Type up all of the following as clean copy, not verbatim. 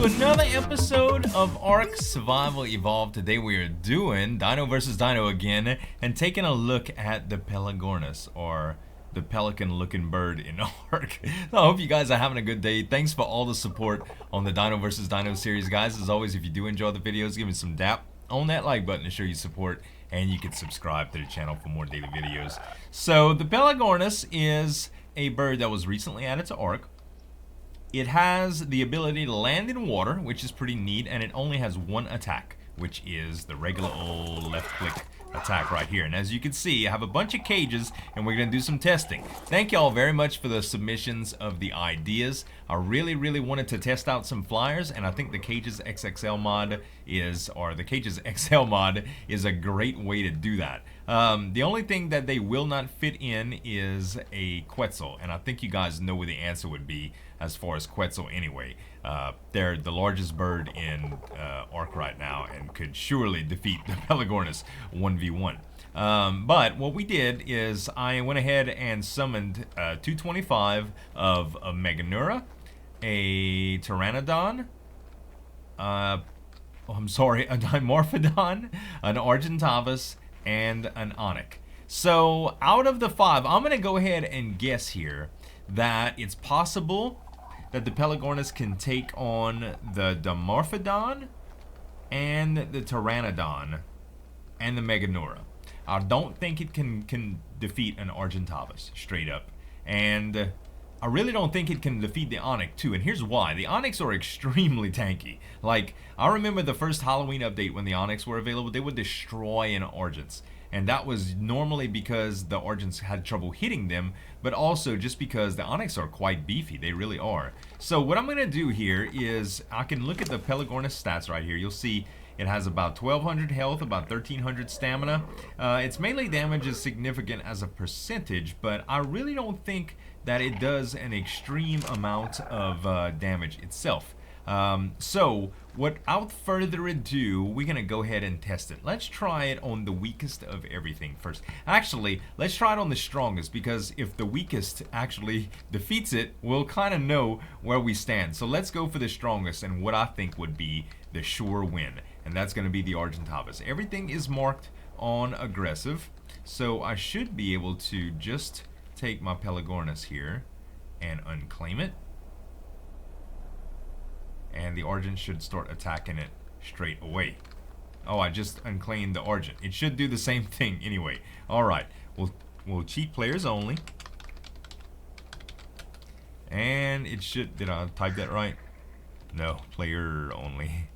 to another episode of Ark Survival Evolved. Today we are doing Dino versus Dino again and taking a look at the Pelegornis, or the pelican-looking bird in Ark. So I hope you guys are having a good day. Thanks for all the support on the Dino versus Dino series, guys. As always, if you do enjoy the videos, give me some dap on that like button to show you support, and you can subscribe to the channel for more daily videos. So the Pelegornis is a bird that was recently added to Ark. It has the ability to land in water, which is pretty neat, and it only has one attack, which is the regular old left click attack right here. And as you can see, I have a bunch of cages, and we're gonna do some testing. Thank y'all very much for the submissions of the ideas. I really wanted to test out some flyers, and I think the Cages XXL mod is, or the Cages XL mod is a great way to do that. The only thing that they will not fit in is a Quetzal, and I think you guys know what the answer would be as far as Quetzal anyway. They're the largest bird in Ark right now and could surely defeat the Pelegornis 1v1. But what we did is I went ahead and summoned 225 of a Meganura, a Pteranodon, a Dimorphodon, an Argentavis, and an Onyc. So out of the 5, I'm gonna go ahead and guess here that it's possible that the Pelegornis can take on the Dimorphodon and the Pteranodon and the Meganura. I don't think it can defeat an Argentavis straight up, and I really don't think it can defeat the Onyx too, and here's why. The Onyx are extremely tanky. Like, I remember the first Halloween update when the Onyx were available, they would destroy an Argents. And that was normally because the Argents had trouble hitting them, but also just because the Onyx are quite beefy. They really are. So what I'm going to do here is I can look at the Pelegornis stats right here. You'll see it has about 1200 health, about 1300 stamina. Its melee damage is significant as a percentage, but I really don't think that it does an extreme amount of damage itself. So without further ado, we're gonna go ahead and test it. Let's try it on the weakest of everything first. Actually, let's try it on the strongest, because if the weakest actually defeats it, we'll kind of know where we stand. So let's go for the strongest and what I think would be the sure win, and that's gonna be the Argentavis. Everything is marked on aggressive, so I should be able to just take my Pelegornis here and unclaim it. And the Argent should start attacking it straight away. Oh, I just unclaimed the Argent. It should do the same thing anyway. Alright, we'll cheat players only. And it should, did I type that right? No, player only.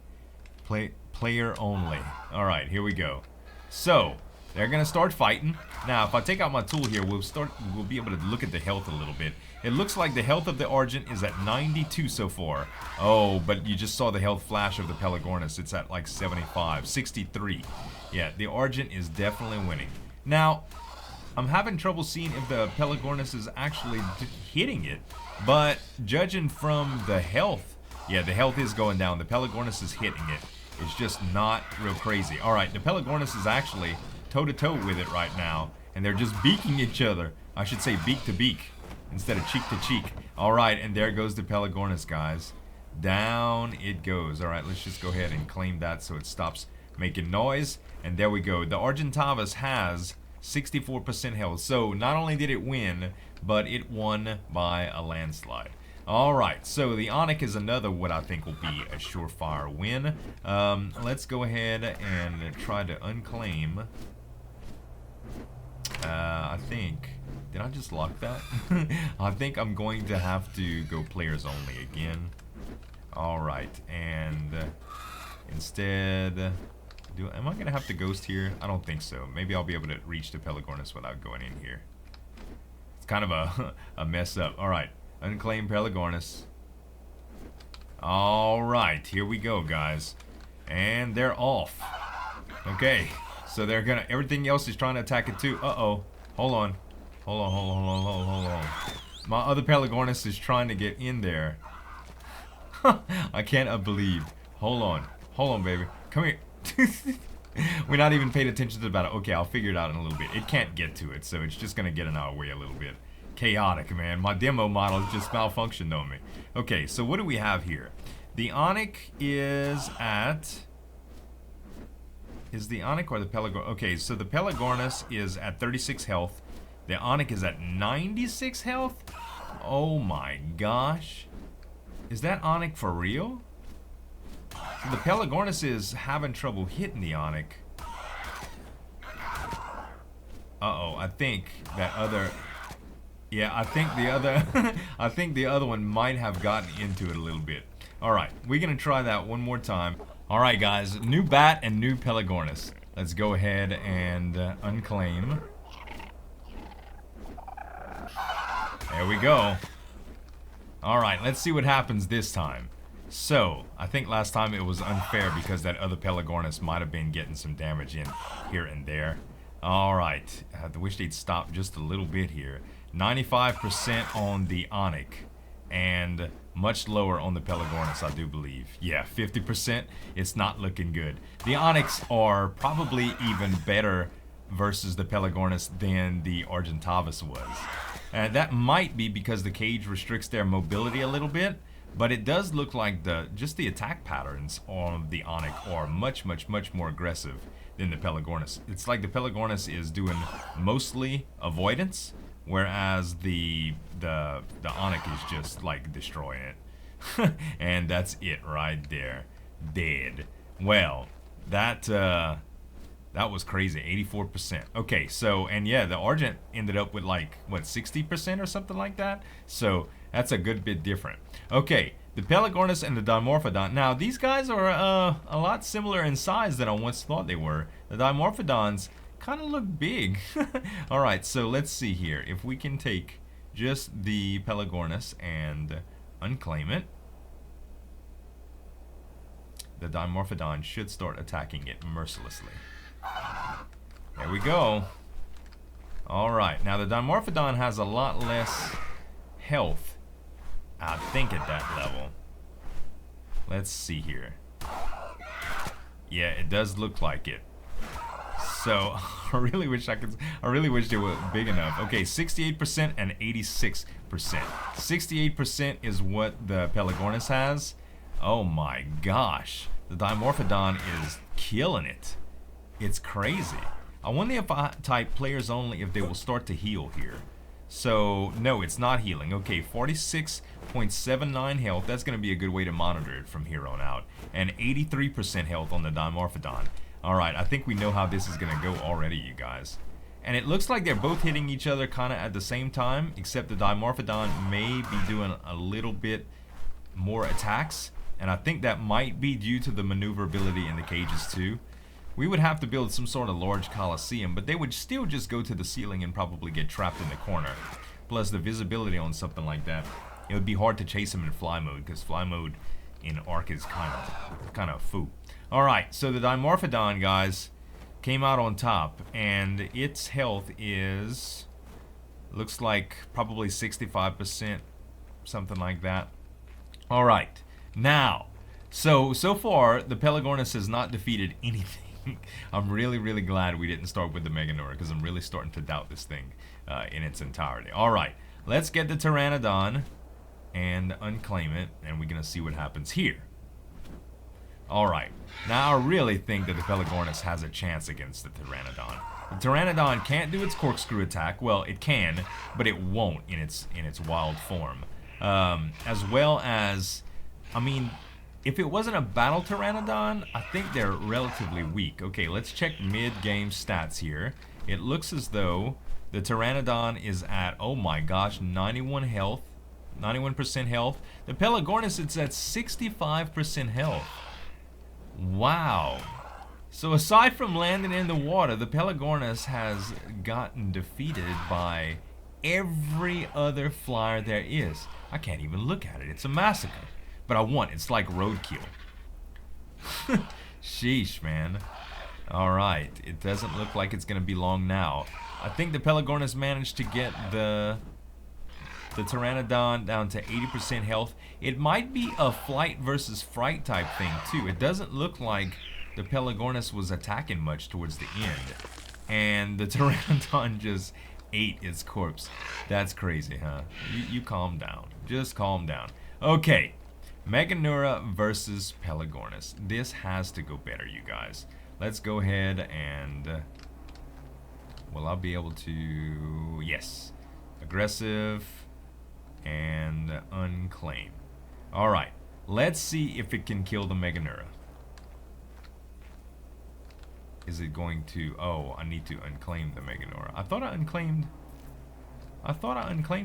Player only. Alright, here we go. So, they're gonna start fighting. Now, if I take out my tool here, we'll be able to look at the health a little bit. It looks like the health of the Argent is at 92 so far. Oh, but you just saw the health flash of the Pelegornis. It's at like 75, 63. Yeah, the Argent is definitely winning. Now, I'm having trouble seeing if the Pelegornis is actually hitting it, but judging from the health, yeah, the health is going down. The Pelegornis is hitting it. It's just not real crazy. Alright, the Pelegornis is actually toe-to-toe with it right now, and they're just beaking each other. I should say beak to beak instead of cheek to cheek. Alright, and there goes the Pelegornis, guys. Down it goes. Alright, let's just go ahead and claim that so it stops making noise. And there we go. The Argentavis has 64% health. So not only did it win, but it won by a landslide. Alright, so the Onyx is another what I think will be a surefire win. Let's go ahead and try to unclaim. I think, did I just lock that? I think I'm going to have to go players only again. Alright, and instead, am I going to have to ghost here? I don't think so. Maybe I'll be able to reach the Pelegornis without going in here. It's kind of a mess up. Alright, unclaim Pelegornis. Alright, here we go, guys. And they're off. Okay. So they're gonna, everything else is trying to attack it too. Uh-oh. Hold on. Hold on. My other Pelegornis is trying to get in there. I can't believe. Hold on, baby. Come here. We're not even paying attention to the battle. Okay, I'll figure it out in a little bit. It can't get to it, so it's just gonna get in our way a little bit. Chaotic, man. My demo model just malfunctioned on me. Okay, so what do we have here? The Onyc is at... Is the Onyc or the Pelegornis? Okay, so the Pelegornis is at 36 health. The Onyc is at 96 health? Oh my gosh. Is that Onyc for real? So the Pelegornis is having trouble hitting the Onyc. Uh-oh, I think that other... Yeah, I think the other... I think the other one might have gotten into it a little bit. Alright, we're gonna try that one more time. Alright guys, new bat and new Pelegornis. Let's go ahead and unclaim. There we go. Alright, let's see what happens this time. So, I think last time it was unfair because that other Pelegornis might have been getting some damage in here and there. Alright, I wish they'd stop just a little bit here. 95% on the Onyc and much lower on the Pelegornis, I do believe. Yeah, 50%. It's not looking good. The Onyx are probably even better versus the Pelegornis than the Argentavis was. And that might be because the cage restricts their mobility a little bit, but it does look like just the attack patterns on the Onyx are much more aggressive than the Pelegornis. It's like the Pelegornis is doing mostly avoidance, whereas the Onyx is just like destroying it. And that's it right there. Dead. Well, that was crazy. 84%. Okay, so, and yeah, the Argent ended up with like, what, 60% or something like that? So, that's a good bit different. Okay, the Pelegornis and the Dimorphodon. Now, these guys are a lot similar in size than I once thought they were. The Dimorphodons kind of look big. Alright, so let's see here. If we can take just the Pelegornis and unclaim it, the Dimorphodon should start attacking it mercilessly. There we go. Alright, now the Dimorphodon has a lot less health, I think, at that level. Let's see here. Yeah, it does look like it. So, I really wish they were big enough. Okay, 68% and 86%. 68% is what the Pelegornis has. Oh my gosh. The Dimorphodon is killing it. It's crazy. I wonder if I type players only if they will start to heal here. So, no, it's not healing. Okay, 46.79 health. That's going to be a good way to monitor it from here on out. And 83% health on the Dimorphodon. Alright, I think we know how this is going to go already, you guys. And it looks like they're both hitting each other kind of at the same time, except the Dimorphodon may be doing a little bit more attacks. And I think that might be due to the maneuverability in the cages too. We would have to build some sort of large coliseum, but they would still just go to the ceiling and probably get trapped in the corner. Plus the visibility on something like that, it would be hard to chase them in fly mode, because fly mode in Ark is kind of foo. Alright, so the Dimorphodon, guys, came out on top, and its health is, looks like probably 65%, something like that. Alright, now, so far, the Pelegornis has not defeated anything. I'm really glad we didn't start with the Meganura, because I'm really starting to doubt this thing in its entirety. Alright, let's get the Pteranodon and unclaim it, and we're going to see what happens here. Alright, now I really think that the Pelegornis has a chance against the Pteranodon. The Pteranodon can't do its corkscrew attack. Well, it can, but it won't in its wild form. As well as, I mean, if it wasn't a battle Pteranodon, I think they're relatively weak. Okay, let's check mid-game stats here. It looks as though the Pteranodon is at, oh my gosh, 91 health, 91% health. The Pelegornis, it's at 65% health. Wow. So aside from landing in the water, the Pelegornis has gotten defeated by every other flyer there is. I can't even look at it. It's a massacre. But I want, it's like roadkill. Sheesh, man. Alright, it doesn't look like it's going to be long now. I think the Pelegornis managed to get the Pteranodon down to 80% health. It might be a flight versus fright type thing too. It doesn't look like the Pelegornis was attacking much towards the end. And the Pteranodon just ate its corpse. That's crazy, huh? You calm down. Just calm down. Okay. Meganura versus Pelegornis. This has to go better, you guys. Let's go ahead and... will I be able to... yes. Aggressive and unclaim. Alright. Let's see if it can kill the Meganura. Is it going to... oh, I need to unclaim the Meganura. I thought I unclaimed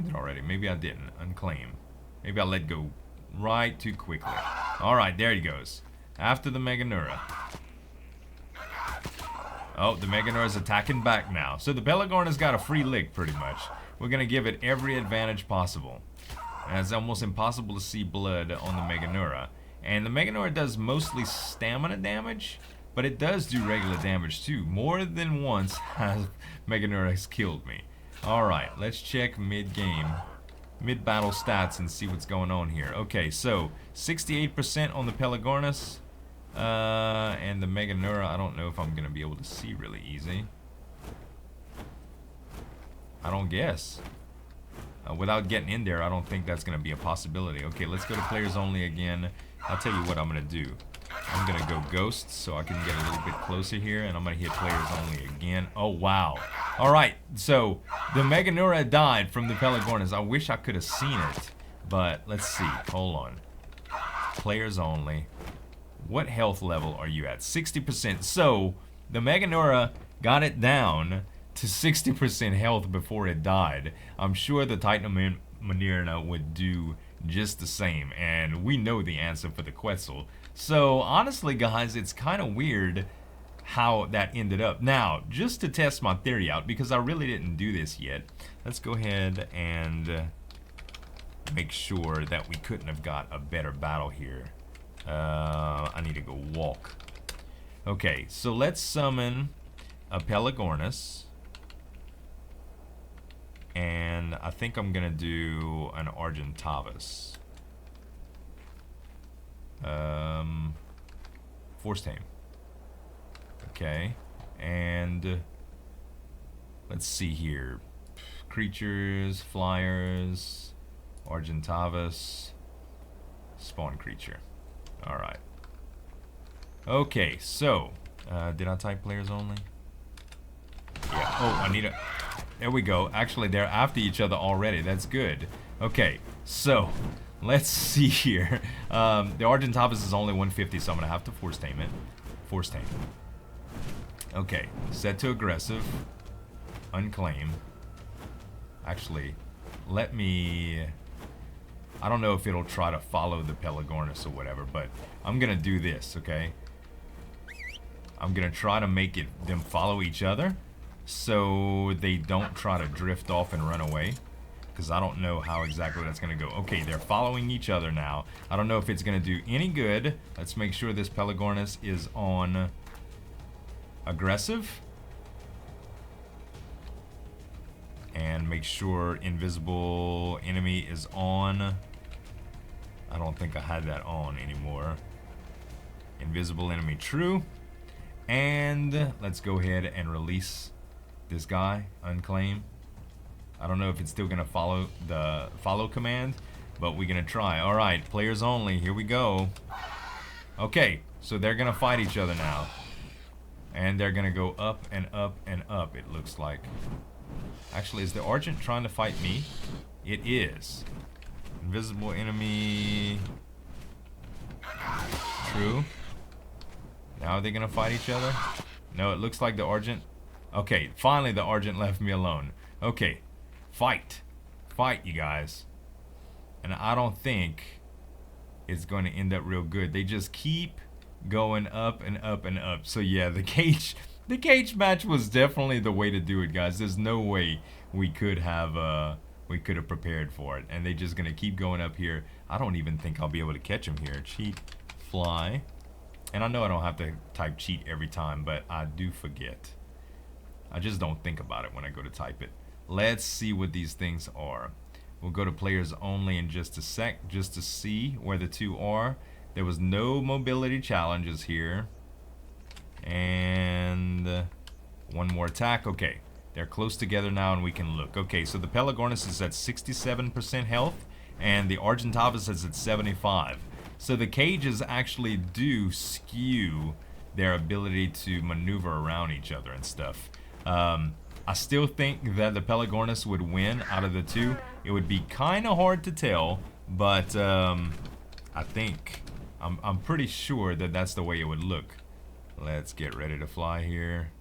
it already. Maybe I didn't. Unclaim. Maybe I let go right too quickly. Alright, there he goes. After the Meganura. Oh, the Meganura is attacking back now. So the Pelegornis got a free lick, pretty much. We're going to give it every advantage possible. And it's almost impossible to see blood on the Meganura. And the Meganura does mostly stamina damage, but it does do regular damage too. More than once has Meganura has killed me. Alright, let's check mid-game, mid-battle stats and see what's going on here. Okay, so 68% on the Pelegornis. And the Meganura, I don't know if I'm going to be able to see really easy. I don't guess. Without getting in there, I don't think that's going to be a possibility. Okay, let's go to players only again. I'll tell you what I'm going to do. I'm going to go ghosts so I can get a little bit closer here, and I'm going to hit players only again. Oh, wow. All right, so the Meganura died from the Pelegornis. I wish I could have seen it, but let's see. Hold on. Players only. What health level are you at? 60%. So the Meganura got it down to 60% health before it died. I'm sure the Titanomyrna would do just the same, and we know the answer for the Quetzal. So honestly, guys, it's kind of weird how that ended up. Now, just to test my theory out, because I really didn't do this yet, let's go ahead and make sure that we couldn't have got a better battle here. I need to go walk. Okay, so let's summon a Pelegornis. And I think I'm gonna do an Argentavis. Force tame. Okay, and let's see here. Creatures, flyers, Argentavis, spawn creature. Alright. Okay, so did I type players only? Yeah. Oh, I need a... there we go. Actually, they're after each other already. That's good. Okay, so let's see here. The Argentavis is only 150, so I'm going to have to force tame it. Force tame. Okay, set to aggressive. Unclaim. Actually, let me... I don't know if it'll try to follow the Pelegornis or whatever, but I'm going to do this, okay? I'm going to try to make them follow each other so they don't try to drift off and run away, because I don't know how exactly that's going to go. Okay, they're following each other now. I don't know if it's going to do any good. Let's make sure this Pelegornis is on aggressive. And make sure invisible enemy is on. I don't think I had that on anymore. Invisible enemy true. And let's go ahead and release this guy, unclaim. I don't know if it's still gonna follow the follow command, but we're gonna try. Alright, players only, here we go. Okay, so they're gonna fight each other now. And they're gonna go up and up and up, it looks like. Actually, is the Argent trying to fight me? It is. Invisible enemy. True. Now are they gonna fight each other? No, it looks like the Argent. Okay, finally the Argent left me alone. Okay, fight. Fight, you guys. And I don't think it's going to end up real good. They just keep going up and up and up. So yeah, the cage match was definitely the way to do it, guys. There's no way we could have prepared for it. And they're just gonna keep going up here. I don't even think I'll be able to catch them here. Cheat, fly. And I know I don't have to type cheat every time, but I do forget. I just don't think about it when I go to type it. Let's see what these things are. We'll go to players only in just a sec, just to see where the two are. There was no mobility challenges here. And one more attack. Okay, they're close together now and we can look. Okay, so the Pelegornis is at 67% health and the Argentavis is at 75. So the cages actually do skew their ability to maneuver around each other and stuff. I still think that the Pelegornis would win out of the two. It would be kind of hard to tell, but I think, I'm pretty sure that that's the way it would look. Let's get ready to fly here.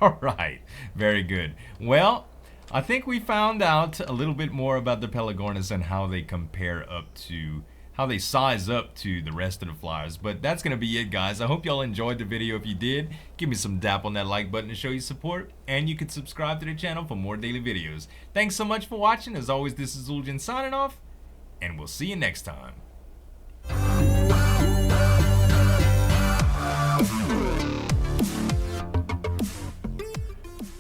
Alright, very good. Well, I think we found out a little bit more about the Pelegornis and how they compare up to, how they size up to the rest of the flyers. But that's going to be it, guys. I hope y'all enjoyed the video. If you did, give me some dap on that like button to show your support. And you can subscribe to the channel for more daily videos. Thanks so much for watching. As always, this is Uljan signing off. And we'll see you next time.